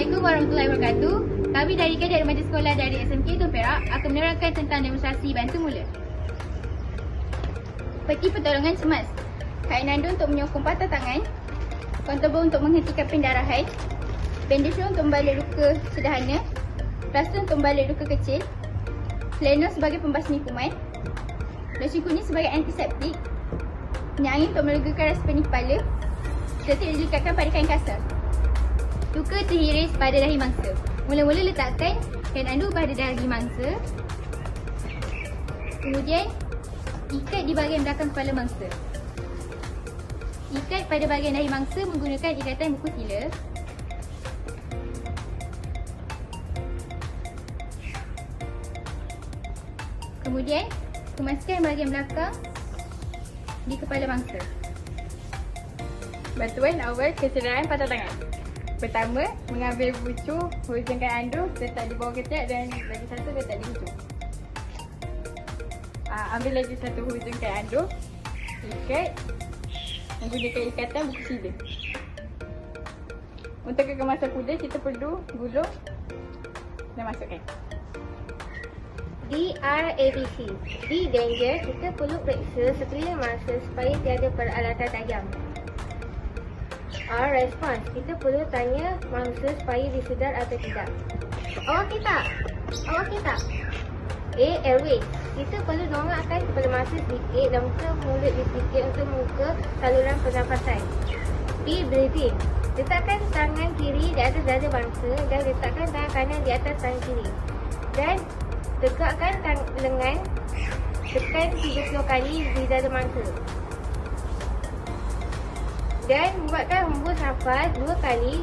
Assalamualaikum warahmatullahi wabarakatuh. Kami dari Kadet Remaja Sekolah dari SMK Tun Perak akan menerangkan tentang demonstrasi bantu mula. Peti pertolongan cemas. Kain nandu untuk menyokong patah tangan. Kontobo untuk menghentikan pendarahan. Bandage untuk membalik luka sederhana. Plaster untuk membalik luka kecil. Plano sebagai pembasmi kuman. Lotion kuning sebagai antiseptik. Minyak angin untuk melegakan rasa pening kepala. Setik dilekatkan pada kain kasar. Luka terhiris pada dahi mangsa. Mula-mula letakkan kain andu pada dahi mangsa. Kemudian ikat di bahagian belakang kepala mangsa. Ikat pada bahagian dahi mangsa menggunakan ikatan buku sila. Kemudian kemaskan bahagian belakang di kepala mangsa. Bantuan awal kecederaan patah tangan. Pertama, mengambil bucu, hujungkan andu, letak di bawah ketiak dan lagi satu letak di hujung. Ambil lagi satu hujungkan andu, ikat menggunakan ikatan buku sila. Untuk kekemasan kuda, kita perlu gulung dan masukkan. DRABC. D danger, kita perlu periksa sekeliling mangsa supaya tiada peralatan tajam. R response, kita perlu tanya mangsa supaya disedar atau tidak. Awak kita. A airway, kita perlu dongakkan kepala mangsa sedikit dan buka mulut sedikit untuk membuka saluran pernafasan. B breathing, letakkan tangan kiri di atas dada mangsa dan letakkan tangan kanan di atas tangan kiri. Dan tegakkan lengan, tekan 30 kali di dada mangsa. Dan buatkan hembus nafas 2 kali.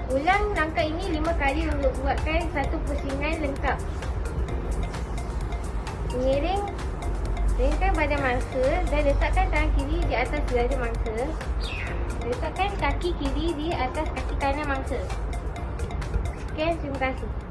Ulang langkah ini 5 kali untuk buatkan satu pusingan lengkap. Ringkan badan mangsa dan letakkan tangan kiri di atas dada mangsa. Letakkan kaki kiri di atas kaki kanan mangsa. Sekian, terima kasih.